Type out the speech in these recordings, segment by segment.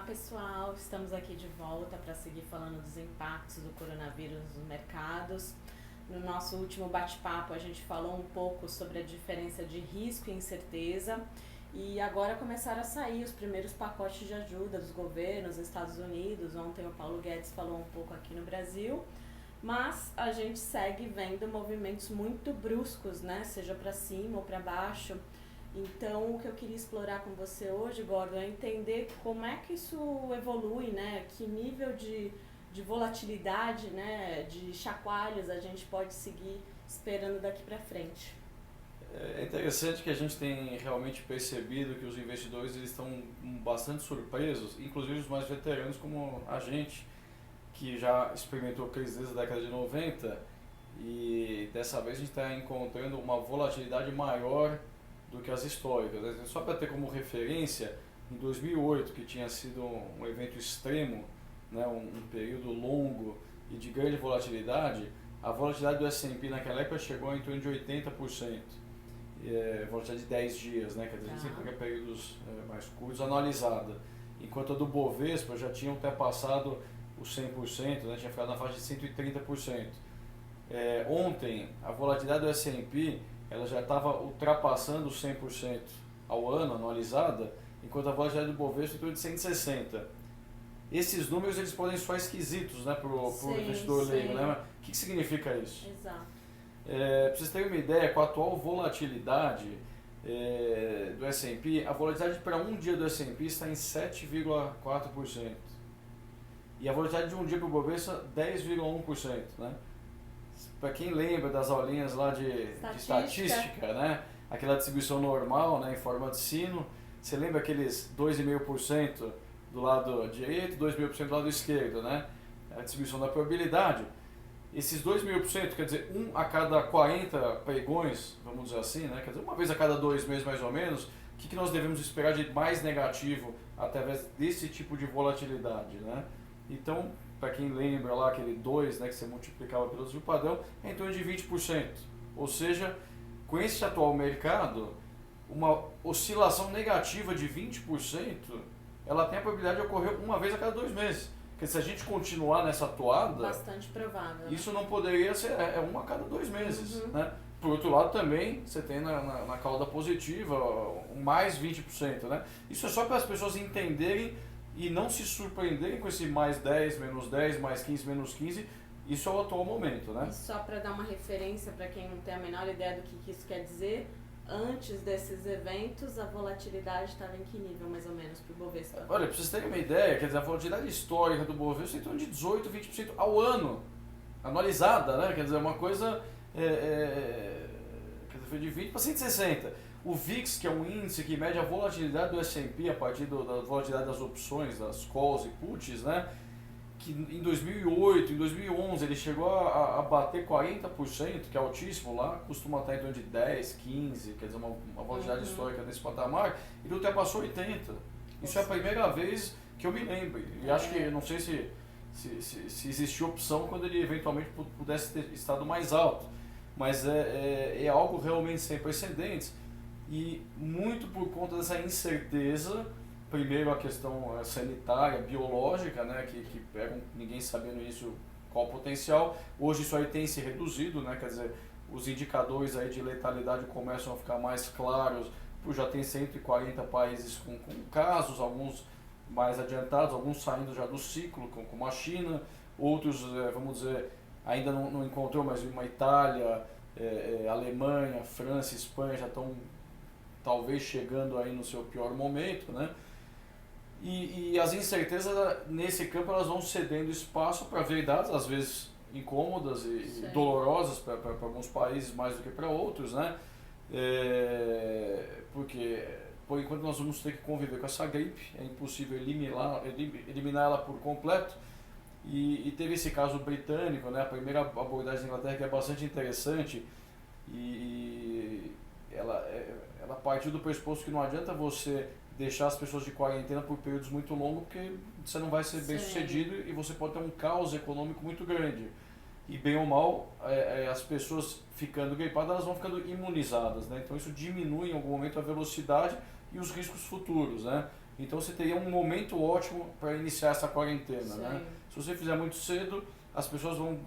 pessoal, estamos aqui de volta para seguir falando dos impactos do coronavírus nos mercados. No nosso último bate-papo a gente falou um pouco sobre a diferença de risco e incerteza e agora começaram a sair os primeiros pacotes de ajuda dos governos dos Estados Unidos. Ontem o Paulo Guedes falou um pouco aqui no Brasil, mas a gente segue vendo movimentos muito bruscos, né? Seja para cima ou para baixo. Então, o que eu queria explorar com você hoje, Gordon, é entender como é que isso evolui, né? Que nível de volatilidade, né? De chacoalhos a gente pode seguir esperando daqui para frente. É interessante que a gente tem realmente percebido que os investidores eles estão bastante surpresos, inclusive os mais veteranos como a gente, que já experimentou crise desde a década de 90 e dessa vez a gente está encontrando uma volatilidade maior do que as históricas. Só para ter como referência, em 2008, que tinha sido um evento extremo, né, um período longo e de grande volatilidade, a volatilidade do S&P naquela época chegou em torno de 80%. Volatilidade de 10 dias, né, quer dizer, a gente sempre pega períodos mais curtos, anualizada. Enquanto a do Bovespa já tinha até passado os 100%, né, tinha ficado na faixa de 130%. Ontem, a volatilidade do S&P ela já estava ultrapassando os 100% ao ano, anualizada, enquanto a volatilidade do Bovespa é em torno de 160%. Esses números eles podem soar esquisitos, né, para o investidor leigo, né? Mas o que significa isso? Exato. Para vocês terem uma ideia, com a atual volatilidade do S&P, a volatilidade para um dia do S&P está em 7,4%. E a volatilidade de um dia para o Bovespa, 10,1%, né? Para quem lembra das aulinhas lá de estatística, né? Aquela distribuição normal, né, em forma de sino, você lembra aqueles 2,5% do lado direito, 2,5% do lado esquerdo, né? A distribuição da probabilidade. Esses 2,5%, quer dizer, um a cada 40 pregões, vamos dizer assim, né? Quer dizer, uma vez a cada 2 meses mais ou menos, o que nós devemos esperar de mais negativo através desse tipo de volatilidade, né? Então, para quem lembra lá aquele 2, né, que você multiplicava pelo desvio padrão, é em torno de 20%. Ou seja, com esse atual mercado, uma oscilação negativa de 20%, ela tem a probabilidade de ocorrer uma vez a cada 2 meses. Porque se a gente continuar nessa toada, bastante provável, isso não poderia ser, uma a cada 2 meses. Uhum. Né? Por outro lado, também você tem na cauda positiva mais 20%. Né? Isso é só para as pessoas entenderem e não se surpreenderem com esse mais 10, menos 10, mais 15, menos 15, isso é o atual momento, né? E só para dar uma referência para quem não tem a menor ideia do que isso quer dizer, antes desses eventos a volatilidade estava em que nível mais ou menos para o Bovespa? Olha, para vocês terem uma ideia, quer dizer, a volatilidade histórica do Bovespa é em torno de 18, 20% ao ano, anualizada, né? Quer dizer, uma coisa, quer dizer, foi de 20 para 160. O VIX, que é um índice que mede a volatilidade do S&P a partir da volatilidade das opções, das calls e puts, né? Que em 2008, em 2011 ele chegou a bater 40%, que é altíssimo lá, costuma estar em torno de 10, 15, quer dizer, uma volatilidade histórica nesse patamar, ele ultrapassou 80%. Isso é a primeira vez que eu me lembro. E acho que, não sei se existiu opção quando ele eventualmente pudesse ter estado mais alto, mas é algo realmente sem precedentes. E muito por conta dessa incerteza, primeiro a questão sanitária, biológica, né, que pega ninguém sabendo isso qual o potencial. Hoje isso aí tem se reduzido, né, quer dizer, os indicadores aí de letalidade começam a ficar mais claros, já tem 140 países com casos, alguns mais adiantados, alguns saindo já do ciclo, como a China, outros, vamos dizer, ainda não encontrou, mas uma Itália, Alemanha, França, Espanha já estão talvez chegando aí no seu pior momento, né? E as incertezas nesse campo elas vão cedendo espaço para verdades, às vezes incômodas e dolorosas para alguns países mais do que para outros, né? Porque por enquanto nós vamos ter que conviver com essa gripe, é impossível eliminar ela por completo. E teve esse caso britânico, né? A primeira abordagem da Inglaterra que é bastante interessante e ela partiu do pressuposto que não adianta você deixar as pessoas de quarentena por períodos muito longos, porque você não vai ser bem sucedido e você pode ter um caos econômico muito grande. E bem ou mal, as pessoas ficando gripadas, elas vão ficando imunizadas, né? Então isso diminui em algum momento a velocidade e os riscos futuros, né? Então você teria um momento ótimo para iniciar essa quarentena, né? Se você fizer muito cedo, as pessoas vão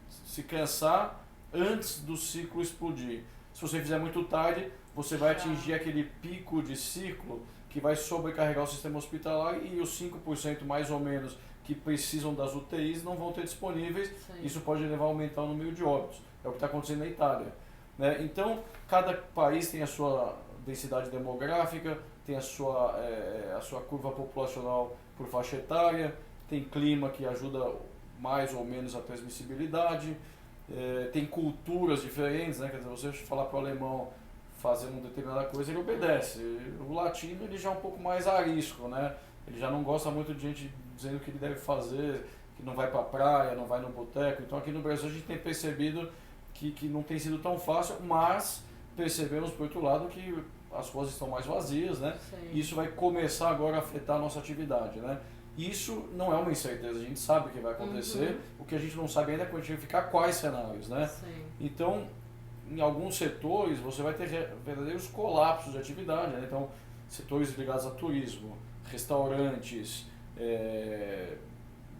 se cansar antes do ciclo explodir. Se você fizer muito tarde, você vai atingir aquele pico de ciclo que vai sobrecarregar o sistema hospitalar e os 5% mais ou menos que precisam das UTIs não vão ter disponíveis. Sim. Isso pode levar a aumentar o número de óbitos. É o que está acontecendo na Itália, né? Então, cada país tem a sua densidade demográfica, tem a sua curva populacional por faixa etária, tem clima que ajuda mais ou menos a transmissibilidade, tem culturas diferentes, né? Quer dizer, você falar para o alemão fazer uma determinada coisa, ele obedece. O latino ele já é um pouco mais arisco, né? Ele já não gosta muito de gente dizendo o que ele deve fazer, que não vai para a praia, não vai no boteco. Então aqui no Brasil a gente tem percebido que não tem sido tão fácil, mas percebemos por outro lado que as ruas estão mais vazias, né? E isso vai começar agora a afetar a nossa atividade, né? Isso não é uma incerteza, a gente sabe o que vai acontecer, o que a gente não sabe ainda é quantificar quais cenários, né? Então, em alguns setores você vai ter verdadeiros colapsos de atividade, né? Então, setores ligados a turismo, restaurantes,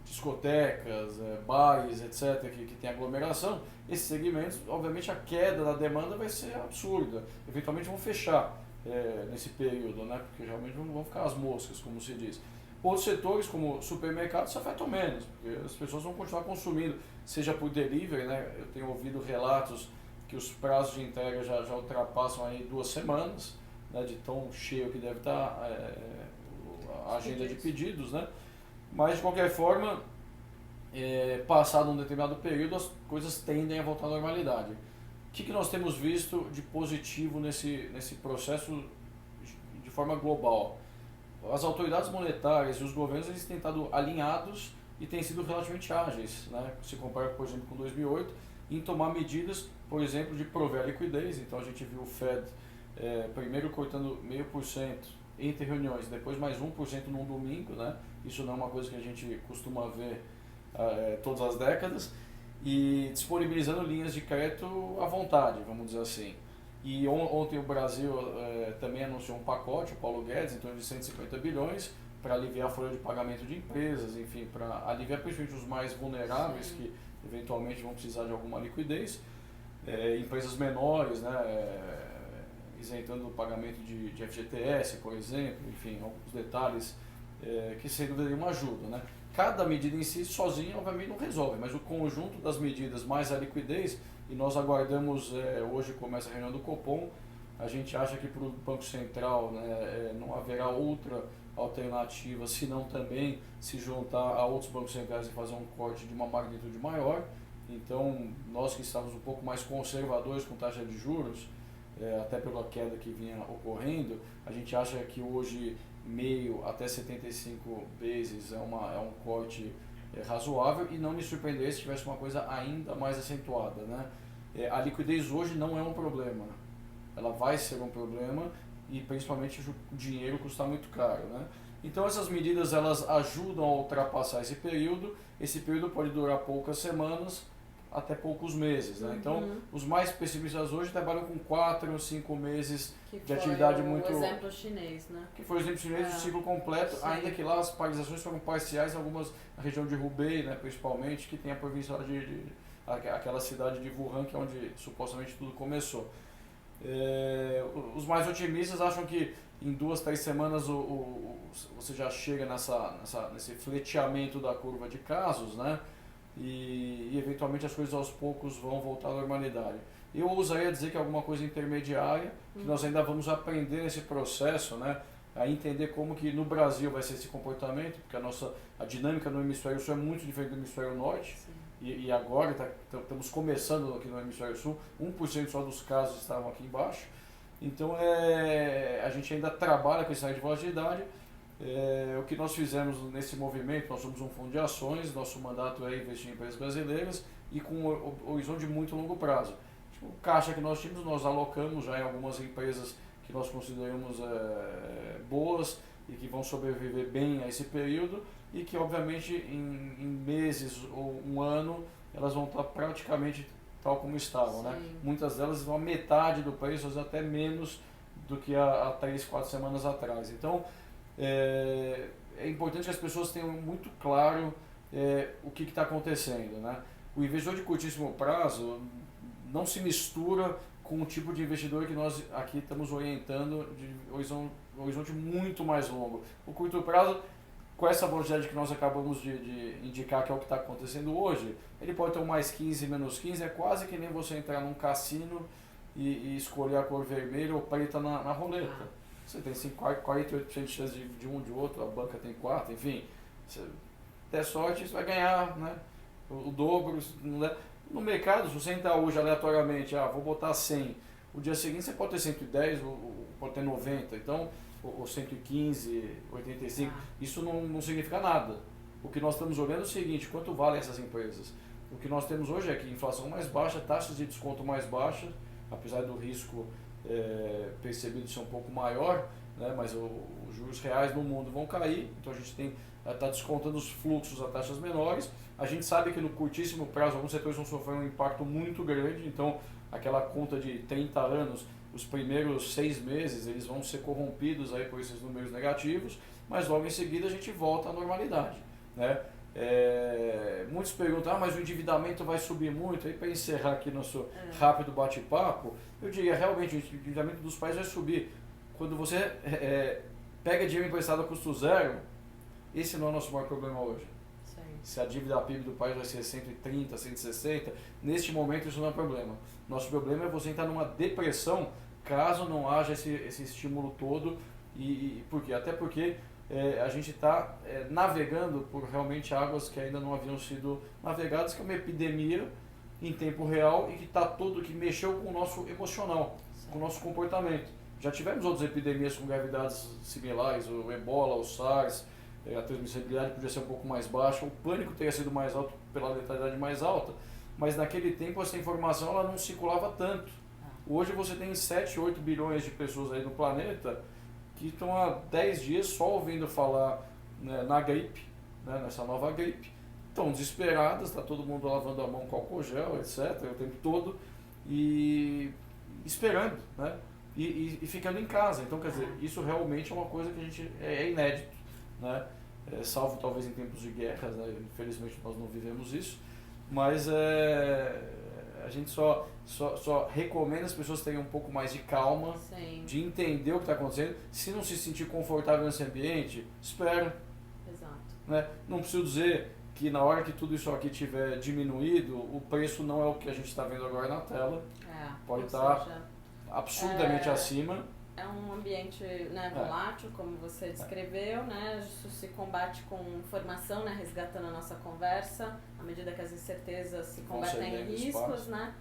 discotecas, bares, etc., que tem aglomeração, esses segmentos, obviamente a queda da demanda vai ser absurda, eventualmente vão fechar nesse período, né? Porque realmente vão ficar as moscas, como se diz. Outros setores, como supermercados, se afetam menos, porque as pessoas vão continuar consumindo, seja por delivery, né? Eu tenho ouvido relatos que os prazos de entrega já ultrapassam aí 2 semanas, né? De tão cheio que deve estar a agenda de pedidos, né? Mas, de qualquer forma, passado um determinado período, as coisas tendem a voltar à normalidade. O que nós temos visto de positivo nesse processo de forma global? As autoridades monetárias e os governos eles têm estado alinhados e têm sido relativamente ágeis, né? Se compara, por exemplo, com 2008, em tomar medidas, por exemplo, de prover liquidez. Então a gente viu o Fed primeiro cortando 0,5% entre reuniões, depois mais 1% num domingo, né? Isso não é uma coisa que a gente costuma ver todas as décadas, e disponibilizando linhas de crédito à vontade, vamos dizer assim. E ontem o Brasil também anunciou um pacote, o Paulo Guedes, em torno de 150 bilhões, para aliviar a folha de pagamento de empresas, enfim, para aliviar principalmente os mais vulneráveis, que eventualmente vão precisar de alguma liquidez, empresas menores, né, isentando o pagamento de FGTS, por exemplo, enfim, alguns detalhes que sem dúvida nenhuma ajudam, né? Cada medida em si sozinha obviamente não resolve, mas o conjunto das medidas mais a liquidez, e nós aguardamos, hoje começa a reunião do Copom, a gente acha que para o Banco Central, né, não haverá outra alternativa, senão também se juntar a outros bancos centrais e fazer um corte de uma magnitude maior. Então, nós que estávamos um pouco mais conservadores com taxa de juros, até pela queda que vinha ocorrendo, a gente acha que hoje meio até 75 bases é um corte razoável, e não me surpreenderia se tivesse uma coisa ainda mais acentuada, né? A liquidez hoje não é um problema, ela vai ser um problema, e principalmente o dinheiro custa muito caro, né? Então essas medidas elas ajudam a ultrapassar esse período pode durar poucas semanas até poucos meses, né? Então os mais pessimistas hoje trabalham com 4 ou 5 meses de atividade muito... Que foi o exemplo chinês, né? Que foi o exemplo chinês do ciclo completo, ainda que lá as paralisações foram parciais, algumas na região de Hubei, né, principalmente, que tem a província lá aquela cidade de Wuhan, que é onde supostamente tudo começou. Os mais otimistas acham que em 2, 3 semanas você já chega nesse fleteamento da curva de casos, né? E eventualmente as coisas aos poucos vão voltar à normalidade. Eu ousaria dizer que é alguma coisa intermediária, que nós ainda vamos aprender nesse processo, né? A entender como que no Brasil vai ser esse comportamento, porque a dinâmica no hemisfério sul é muito diferente do hemisfério norte. E agora estamos começando aqui no hemisfério sul, 1% só dos casos estavam aqui embaixo. Então a gente ainda trabalha com esse área de volatilidade. O que nós fizemos nesse movimento, nós somos um fundo de ações, nosso mandato é investir em empresas brasileiras e com um horizonte de muito longo prazo. O caixa que nós tínhamos, nós alocamos já em algumas empresas que nós consideramos boas e que vão sobreviver bem a esse período, e que obviamente em meses ou um ano elas vão estar praticamente tal como estavam, né? Muitas delas vão a metade do preço, ou até menos do que há 3, 4 semanas atrás. Então é importante que as pessoas tenham muito claro o que está acontecendo, né? O investidor de curtíssimo prazo não se mistura com o tipo de investidor que nós aqui estamos orientando de horizonte muito mais longo. O curto prazo, com essa volatilidade que nós acabamos de indicar que é o que está acontecendo hoje, ele pode ter um mais 15, menos 15, é quase que nem você entrar num cassino e escolher a cor vermelha ou preta na roleta. Você tem 48% de chance de um de outro, a banca tem 4%, enfim. Se der sorte, você vai ganhar, né, o dobro. No mercado, se você entrar hoje aleatoriamente, vou botar 100, o dia seguinte você pode ter 110, ou pode ter 90, então, ou 115, 85, isso não significa nada. O que nós estamos olhando é o seguinte, quanto valem essas empresas? O que nós temos hoje é que inflação mais baixa, taxas de desconto mais baixas, apesar do risco percebido ser um pouco maior, né, mas os juros reais no mundo vão cair, então a gente está descontando os fluxos a taxas menores. A gente sabe que no curtíssimo prazo alguns setores vão sofrer um impacto muito grande, então aquela conta de 30 anos, os primeiros 6 meses eles vão ser corrompidos aí por esses números negativos, mas logo em seguida a gente volta à normalidade, né? Muitos perguntam, mas o endividamento vai subir muito? Aí para encerrar aqui nosso rápido bate-papo, eu diria realmente o endividamento dos países vai subir. Quando você pega dinheiro emprestado a custo zero, esse não é o nosso maior problema hoje. Sim. Se a dívida PIB do país vai ser 130, 160, neste momento isso não é problema. Nosso problema é você entrar numa depressão caso não haja esse estímulo todo. Por quê? Até porque a gente está navegando por realmente águas que ainda não haviam sido navegadas, que é uma epidemia em tempo real e que mexeu com o nosso emocional, sim, com o nosso comportamento. Já tivemos outras epidemias com gravidades similares, o Ebola, o SARS, a transmissibilidade podia ser um pouco mais baixa, o pânico teria sido mais alto pela letalidade mais alta, mas naquele tempo essa informação ela não circulava tanto. Hoje você tem 7, 8 bilhões de pessoas aí no planeta que estão há 10 dias só ouvindo falar, né, na gripe, né, nessa nova gripe, estão desesperadas, está todo mundo lavando a mão com álcool gel, etc., o tempo todo, e esperando, né, e ficando em casa. Então, quer dizer, isso realmente é uma coisa que a gente é inédito, né, salvo talvez em tempos de guerras, né, infelizmente nós não vivemos isso, mas a gente só recomenda as pessoas terem um pouco mais de calma, sim, de entender o que está acontecendo. Se não se sentir confortável nesse ambiente, espera. Exato. Né? Não preciso dizer que na hora que tudo isso aqui tiver diminuído, o preço não é o que a gente está vendo agora na tela. Pode estar absurdamente acima. É um ambiente, né, volátil, como você descreveu, né? Isso se combate com informação, né, resgatando a nossa conversa, à medida que as incertezas se combatem em riscos, né?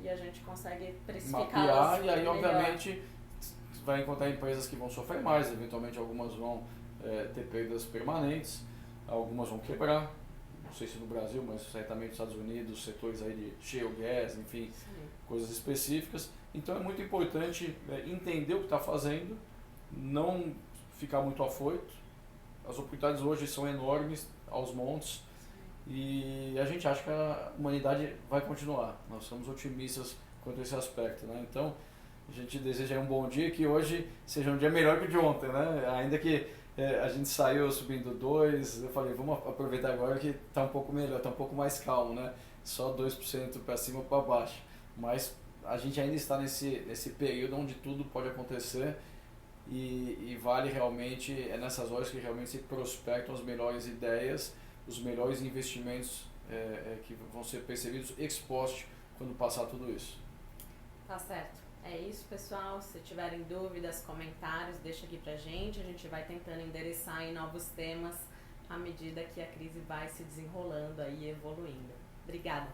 E a gente consegue precificar e aí, melhor, obviamente, vai encontrar empresas que vão sofrer mais, eventualmente algumas vão ter perdas permanentes, algumas vão quebrar, não sei se no Brasil, mas certamente nos Estados Unidos, setores aí de shale gas, enfim, sim, coisas específicas. Então é muito importante entender o que está fazendo, não ficar muito afoito. As oportunidades hoje são enormes, aos montes, e a gente acha que a humanidade vai continuar. Nós somos otimistas quanto a esse aspecto, né? Então a gente deseja um bom dia, que hoje seja um dia melhor que o de ontem, né? Ainda que a gente saiu subindo 2, eu falei, vamos aproveitar agora que está um pouco melhor, está um pouco mais calmo, né? Só 2% para cima ou para baixo, mas a gente ainda está nesse período onde tudo pode acontecer e vale realmente, nessas horas que realmente se prospectam as melhores ideias, os melhores investimentos que vão ser percebidos ex post quando passar tudo isso. Tá certo. É isso, pessoal. Se tiverem dúvidas, comentários, deixa aqui pra gente. A gente vai tentando endereçar em novos temas à medida que a crise vai se desenrolando aí e evoluindo. Obrigada.